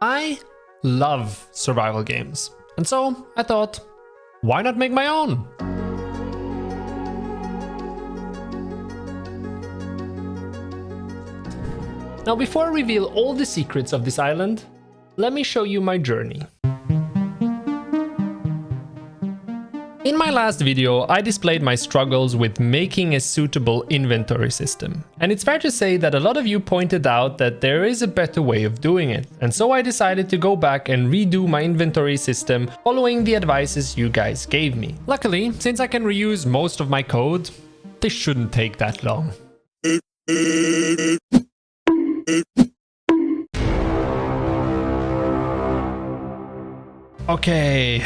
I love survival games, and so I thought, why not make my own? Now, before I reveal all the secrets of this island, let me show you my journey. In my last video, I displayed my struggles with making a suitable inventory system. And it's fair to say that a lot of you pointed out that there is a better way of doing it. And so I decided to go back and redo my inventory system following the advices you guys gave me. Luckily, since I can reuse most of my code, this shouldn't take that long. Okay,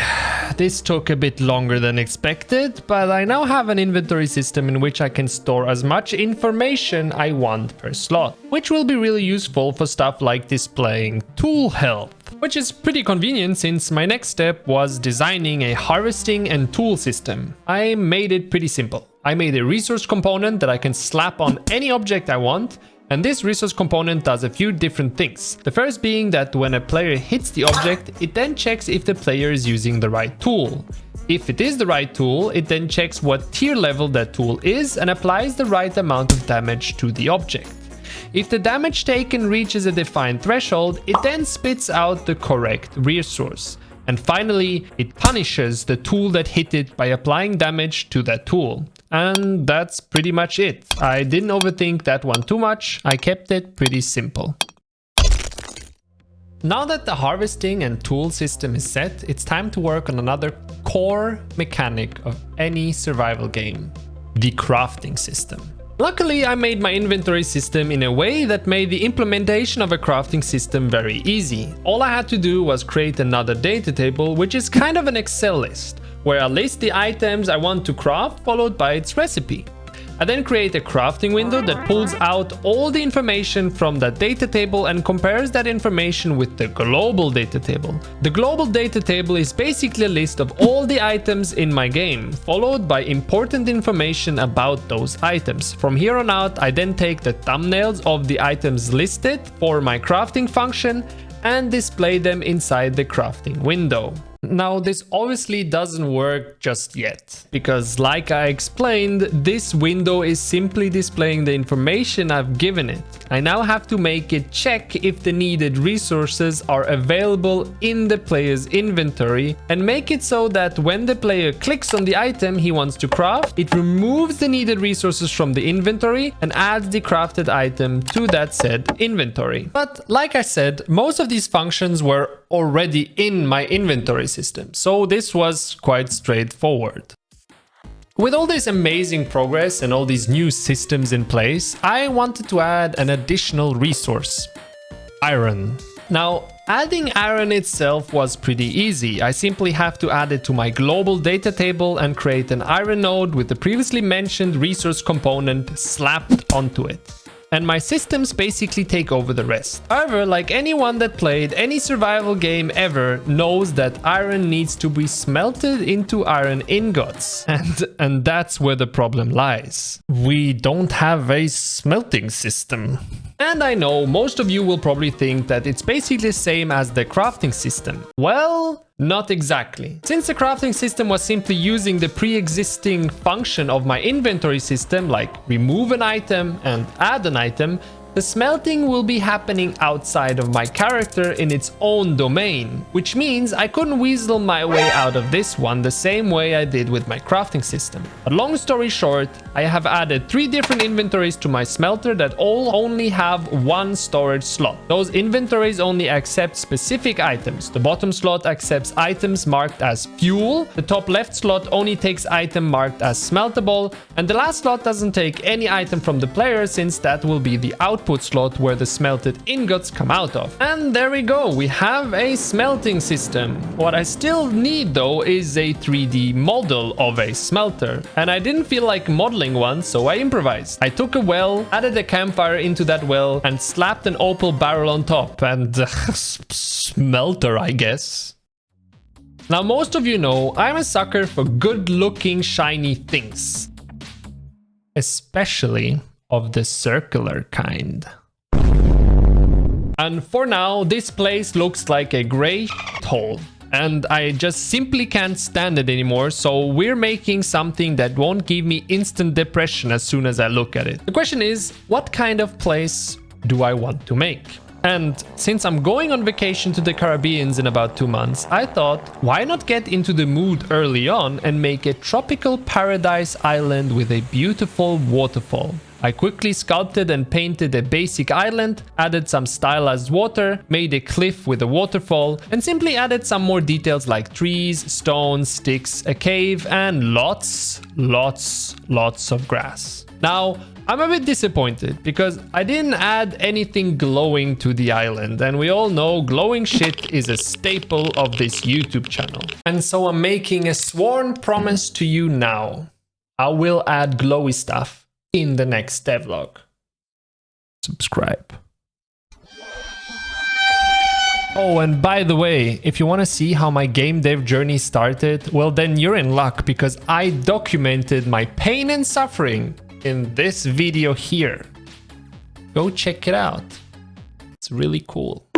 this took a bit longer than expected, but I now have an inventory system in which I can store as much information I want per slot, which will be really useful for stuff like displaying tool health, which is pretty convenient since my next step was designing a harvesting and tool system. I made it pretty simple. I made a resource component that I can slap on any object I want. And this resource component does a few different things. The first being that when a player hits the object, it then checks if the player is using the right tool. If it is the right tool, it then checks what tier level that tool is and applies the right amount of damage to the object. If the damage taken reaches a defined threshold, it then spits out the correct resource. And finally, it punishes the tool that hit it by applying damage to that tool. And that's pretty much it. I didn't overthink that one too much. I kept it pretty simple. Now that the harvesting and tool system is set, it's time to work on another core mechanic of any survival game: the crafting system. Luckily, I made my inventory system in a way that made the implementation of a crafting system very easy. All I had to do was create another data table, which is kind of an Excel list, where I list the items I want to craft followed by its recipe. I then create a crafting window that pulls out all the information from that data table and compares that information with the global data table. The global data table is basically a list of all the items in my game, followed by important information about those items. From here on out, I then take the thumbnails of the items listed for my crafting function and display them inside the crafting window. Now, this obviously doesn't work just yet, because like I explained, this window is simply displaying the information I've given it. I now have to make it check if the needed resources are available in the player's inventory and make it so that when the player clicks on the item he wants to craft, it removes the needed resources from the inventory and adds the crafted item to that said inventory. But like I said, most of these functions were already in my inventory system, so this was quite straightforward. With all this amazing progress and all these new systems in place, I wanted to add an additional resource: iron. Now, adding iron itself was pretty easy. I simply have to add it to my global data table and create an iron node with the previously mentioned resource component slapped onto it. And my systems basically take over the rest. However, like anyone that played any survival game ever knows that iron needs to be smelted into iron ingots. And that's where the problem lies. We don't have a smelting system. And I know most of you will probably think that it's basically the same as the crafting system. Well, not exactly. Since the crafting system was simply using the pre-existing function of my inventory system, like remove an item and add an item, the smelting will be happening outside of my character in its own domain, which means I couldn't weasel my way out of this one the same way I did with my crafting system. But long story short, I have added 3 different inventories to my smelter that all only have one storage slot. Those inventories only accept specific items. The bottom slot accepts items marked as fuel, the top left slot only takes item marked as smeltable, and the last slot doesn't take any item from the player, since that will be the output slot where the smelted ingots come out of. And there we go, we have a smelting system. What I still need though is a 3D model of a smelter, and I didn't feel like modeling one, so I improvised. I took a well, added a campfire into that well, and slapped an opal barrel on top, and smelter, I guess. Now, most of you know I'm a sucker for good looking shiny things, especially of the circular kind. And for now, this place looks like a gray hole. And I just simply can't stand it anymore, so we're making something that won't give me instant depression as soon as I look at it. The question is, what kind of place do I want to make? And since I'm going on vacation to the Caribbean in about 2 months, I thought, why not get into the mood early on and make a tropical paradise island with a beautiful waterfall? I quickly sculpted and painted a basic island, added some stylized water, made a cliff with a waterfall, and simply added some more details like trees, stones, sticks, a cave, and lots of grass. Now, I'm a bit disappointed because I didn't add anything glowing to the island, and we all know glowing shit is a staple of this YouTube channel. And so I'm making a sworn promise to you now. I will add glowy stuff in the next devlog. Subscribe. Oh, and by the way, if you want to see how my game dev journey started, well then you're in luck because I documented my pain and suffering in this video here. Go check it out. It's really cool.